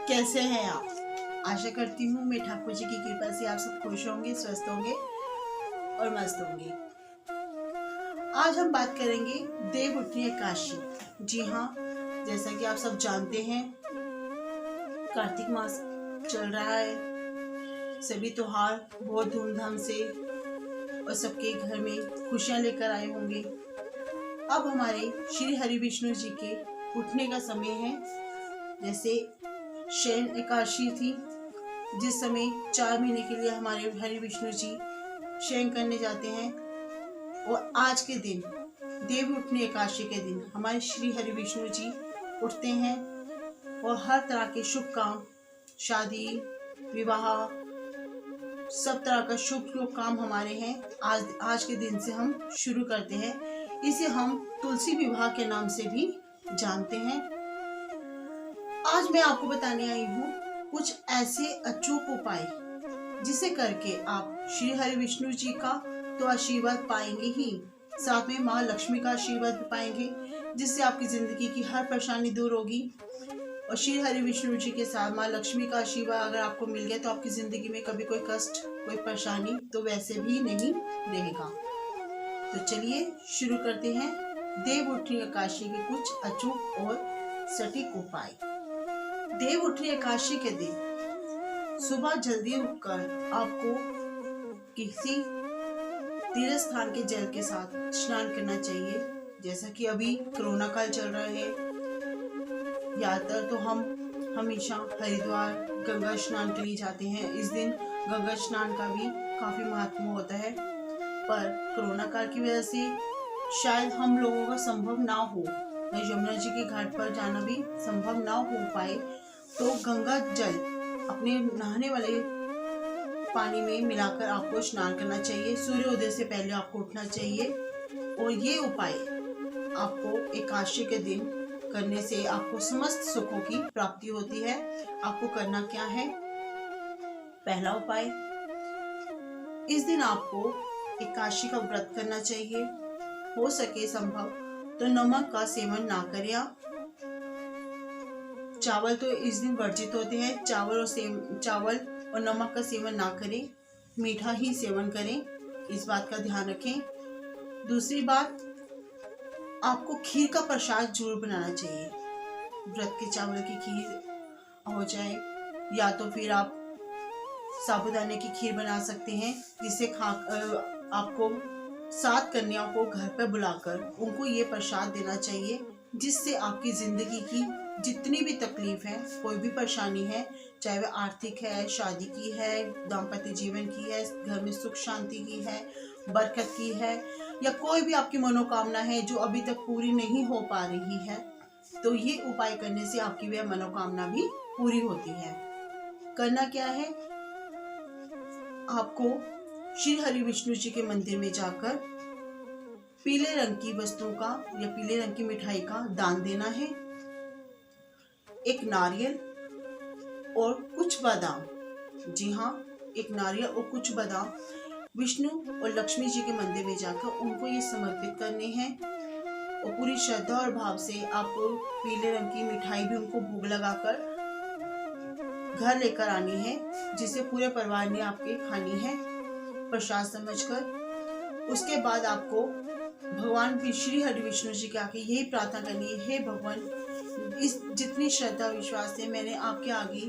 कैसे हैं आप? आशा करती हूँ मैं ठाकुर जी की कृपा से आप सब खुश होंगे, स्वस्थ होंगे और मस्त होंगे। आज हम बात करेंगे देव उठनी एकादशी। जी हाँ, जैसा कि आप सब जानते हैं, कार्तिक मास चल रहा है। सभी त्योहार बहुत धूमधाम से और सबके घर में खुशियाँ लेकर आए होंगे। अब हमारे श्री हरि विष्णु जी के उठने का समय है। जैसे शयन एकादशी थी, जिस समय 4 महीने के लिए हमारे हरि विष्णु जी शयन करने जाते हैं, और आज के दिन देव उठनी एकादशी के दिन हमारे श्री हरि विष्णु जी उठते हैं और हर तरह के शुभ काम, शादी, विवाह, सब तरह का शुभ काम हमारे हैं। आज के दिन से हम शुरू करते हैं। इसे हम तुलसी विवाह के नाम से भी जानते हैं। आज मैं आपको बताने आई हूँ कुछ ऐसे अचूक उपाय जिसे करके आप श्री हरि विष्णु जी का तो आशीर्वाद पाएंगे ही, साथ में माँ लक्ष्मी का आशीर्वाद भी पाएंगे, जिससे आपकी जिंदगी की हर परेशानी दूर होगी। और श्री हरि विष्णु जी के साथ माँ लक्ष्मी का आशीर्वाद अगर आपको मिल गया तो आपकी जिंदगी में कभी कोई कष्ट, कोई परेशानी तो वैसे भी नहीं रहेगा। तो चलिए शुरू करते हैं देव उठनी एकादशी के कुछ अचूक और सटीक उपाय। देव उठनी एकादशी के दिन सुबह जल्दी उठकर आपको किसी तीर्थ स्थान के जल के साथ स्नान करना चाहिए। जैसा कि अभी कोरोना काल चल रहा है, ज्यादातर तो हम हमेशा हरिद्वार गंगा स्नान के लिए जाते हैं। इस दिन गंगा स्नान का भी काफी महत्व होता है, पर कोरोना काल की वजह से शायद हम लोगों का संभव ना हो, यमुना जी के घाट पर जाना भी संभव ना हो पाए, तो गंगा जल अपने नहाने वाले पानी में मिलाकर आपको स्नान करना चाहिए। सूर्योदय से पहले आपको उठना चाहिए, और ये उपाय आपको एकादशी के दिन करने से आपको समस्त सुखों की प्राप्ति होती है। आपको करना क्या है? पहला उपाय, इस दिन आपको एकादशी का व्रत करना चाहिए। हो सके संभव तो नमक का सेवन ना करें आप। चावल तो इस दिन वर्जित होते हैं। चावल और नमक का सेवन ना करें, मीठा ही सेवन करें, इस बात का ध्यान रखें। दूसरी बात, आपको खीर का प्रसाद जरूर बनाना चाहिए। व्रत के चावल की खीर हो जाए, या तो फिर आप साबूदाने की खीर बना सकते हैं, जिसे आपको 7 कन्याओं को घर पर बुलाकर उनको ये प्रसाद देना चाहिए, जिससे आपकी जिंदगी की जितनी भी तकलीफ है, कोई भी परेशानी है, चाहे वह आर्थिक है, शादी की है, दाम्पत्य जीवन की है, घर में सुख शांति की है, बरकत की है, या कोई भी आपकी मनोकामना है जो अभी तक पूरी नहीं हो पा रही है, तो ये उपाय करने से आपकी वह मनोकामना भी पूरी होती है। करना क्या है? आपको श्री हरि विष्णु जी के मंदिर में जाकर पीले रंग की वस्तुओं का या पीले रंग की मिठाई का दान देना है। एक नारियल और कुछ बादाम, जी हाँ, एक नारियल और कुछ बादाम विष्णु और लक्ष्मी जी के मंदिर में जाकर उनको ये समर्पित करने हैं। और पूरी श्रद्धा और भाव से आपको पीले रंग की मिठाई भी उनको भोग लगाकर घर लेकर आनी है, जिसे पूरे परिवार ने आपके खानी है प्रसाद समझकर। उसके बाद आपको भगवान श्री हरि विष्णु जी के आगे यही प्रार्थना करनी है, हे भगवान, इस जितनी श्रद्धा विश्वास से मैंने आपके आगे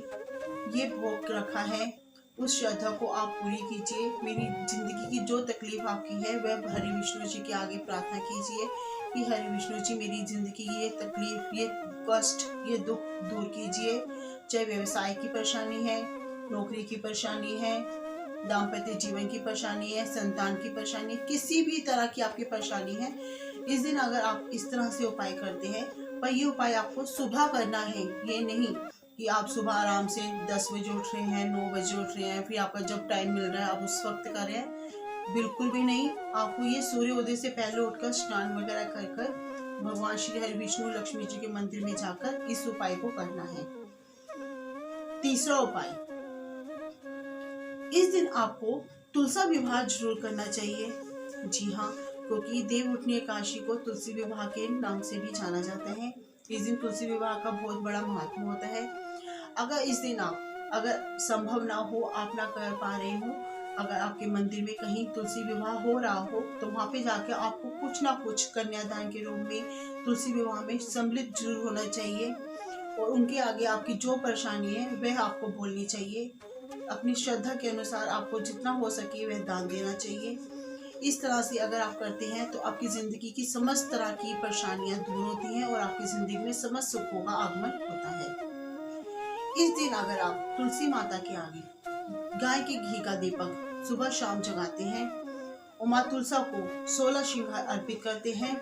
ये भोग रखा है, उस श्रद्धा को आप पूरी कीजिए। मेरी जिंदगी की जो तकलीफ आपकी है वह हरि विष्णु जी के आगे प्रार्थना कीजिए कि हरि विष्णु जी मेरी जिंदगी की ये तकलीफ, ये कष्ट, ये दुख दूर कीजिए। चाहे व्यवसाय की परेशानी है, नौकरी की परेशानी है, दाम्पत्य जीवन की परेशानी है, संतान की परेशानी है, किसी भी तरह की आपकी परेशानी है, इस दिन अगर आप इस तरह से उपाय करते हैं, पर ये उपाय आपको सुबह करना है। ये नहीं कि आप सुबह आराम से 10 बजे उठ रहे हैं, 9 बजे उठ रहे हैं, फिर आपका जब टाइम मिल रहा है आप उस वक्त कर रहे हैं, बिल्कुल भी नहीं। आपको ये सूर्योदय से पहले उठकर स्नान वगैरह कर भगवान श्री हरि विष्णु लक्ष्मी जी के मंदिर में जाकर इस उपाय को करना है। तीसरा उपाय, इस दिन आपको तुलसा विवाह जरूर करना चाहिए। जी हाँ, क्योंकि देव उठनी एकादशी को तुलसी विवाह के नाम से भी जाना जाता है। इस दिन तुलसी विवाह का बहुत बड़ा महत्व होता है। अगर इस दिन अगर संभव ना हो, आप ना कर पा रहे हो, अगर आपके मंदिर में कहीं तुलसी विवाह हो रहा हो, तो वहाँ पे जाके आपको कुछ ना कुछ कन्यादान के रूप में तुलसी विवाह में सम्मिलित जरूर होना चाहिए। और उनके आगे आपकी जो परेशानी है वह आपको बोलनी चाहिए। अपनी श्रद्धा के अनुसार आपको जितना हो सके वह दान देना चाहिए। इस तरह से अगर आप करते हैं तो आपकी ज़िंदगी की समस्त तरह की परेशानियां दूर होती हैं और आपकी ज़िंदगी में समस्त सुखों का आगमन होता है। इस दिन अगर आप तुलसी माता के आगे गाय के घी का दीपक सुबह शाम जगाते हैं और माँ तुलसा को 16 श्रृंगार अर्पित करते हैं,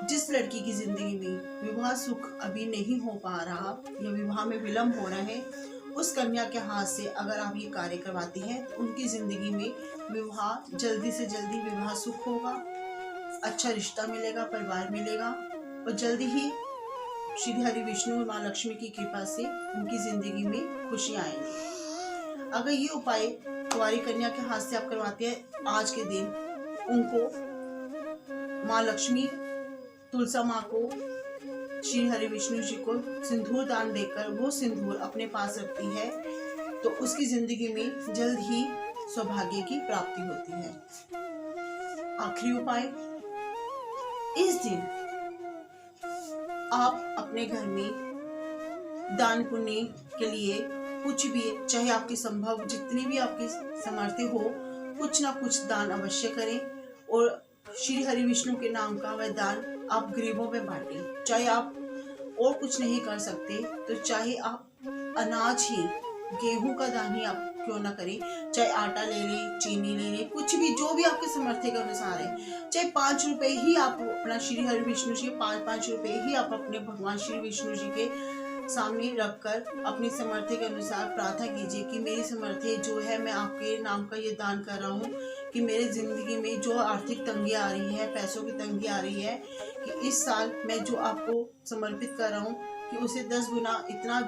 जिस लड़की की जिंदगी में विवाह सुख अभी नहीं हो पा रहा या विवाह में विलम्ब हो रहा है, उस कन्या के हाथ से अगर आप ये कार्य करवाते हैं तो उनकी जिंदगी में विवाह जल्दी से जल्दी विवाह सुख होगा, अच्छा रिश्ता मिलेगा, परिवार मिलेगा और जल्दी ही श्री हरि विष्णु और माँ लक्ष्मी की कृपा से उनकी जिंदगी में खुशी आएंगी। अगर ये उपाय कुंवारी कन्या के हाथ से आप करवाते हैं आज के दिन, उनको माँ लक्ष्मी तुलसा माँ को श्री हरि विष्णु जी को सिंदूर दान देकर वो सिंदूर अपने पास रखती है तो उसकी जिंदगी में जल्द ही सौभाग्य की प्राप्ति होती है। आखिरी उपाय, इस दिन आप अपने घर में दान पुण्य के लिए कुछ भी, चाहे आपकी संभव जितनी भी आपकी सामर्थ्य हो, कुछ ना कुछ दान अवश्य करें और श्री हरि विष्णु के नाम का वह दान आप गरीबों में बांटें। चाहे आप और कुछ नहीं कर सकते तो चाहे आप अनाज ही, गेहूं का दान ही आप क्यों ना करें, चाहे आटा ले लें, चीनी ले लें, कुछ भी जो भी आपके सामर्थ्य के अनुसार है, चाहे 5 रुपए ही आप अपना श्री हरि विष्णु जी 5 रुपए ही आप अपने भगवान श्री विष्णु जी के सामने रखकर अपनी सामर्थ्य के अनुसार प्रार्थना कीजिए कि मेरी सामर्थ्य जो है मैं आपके नाम का ये दान कर रहा हूँ कि मेरे जिंदगी में जो आर्थिक तंगी आ रही है, पैसों की तंगी आ रही है, कि इस साल मैं जो आपको समर्पित कर रहा हूँ कि उसे 10 गुना इतना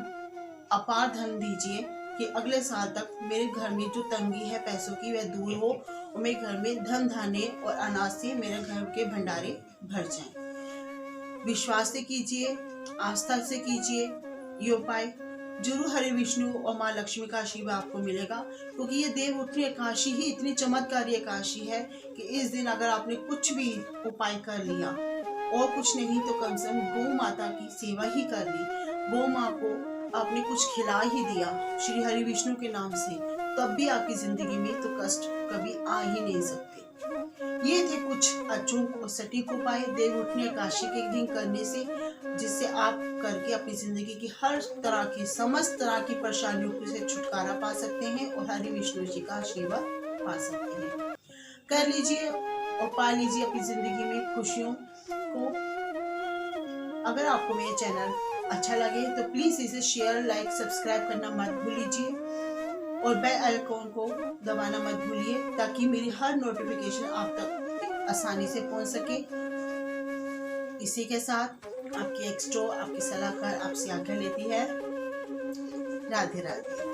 अपार धन दीजिए कि अगले साल तक मेरे घर में जो तंगी है पैसों की वह दूर हो और मेरे घर में धन धान्य और अनाज से मेरे घर के भंडारे भर जाएं। विश्वास से कीजिए, आस्था से कीजिए, ये उपाय जरूर हरि विष्णु और माँ लक्ष्मी का आशीर्वाद आपको मिलेगा, क्योंकि ये देवउठनी एकादशी ही इतनी चमत्कारी एकादशी है कि इस दिन अगर आपने कुछ भी उपाय कर लिया और कुछ नहीं तो कम से कम गौ माता की सेवा ही कर ली, गौ माँ को आपने कुछ खिला ही दिया श्री हरि विष्णु के नाम से, तब भी आपकी जिंदगी में तो कष्ट कभी आ ही नहीं सकते। ये थे कुछ अचूक और सटीक उपाय देवउठनी एकादशी के दिन करने से, जिससे आप करके अपनी जिंदगी की हर तरह की समस्त तरह की परेशानियों से छुटकारा पा सकते हैं और हरि विष्णु जी का आशीर्वाद पा सकते हैं। कर लीजिए और पा लीजिए अपनी जिंदगी में खुशियों को। अगर आपको मेरा चैनल अच्छा लगे तो प्लीज इसे शेयर, लाइक, सब्सक्राइब करना मत भूलिए और बेल आइकॉन को दबाना मत भूलिए ताकि मेरी हर नोटिफिकेशन आप तक आसानी से पहुंच सके। इसी के साथ आपकी एक्स्ट्रो, आपकी सलाहकार आपसे आज्ञा लेती है। राधे राधे।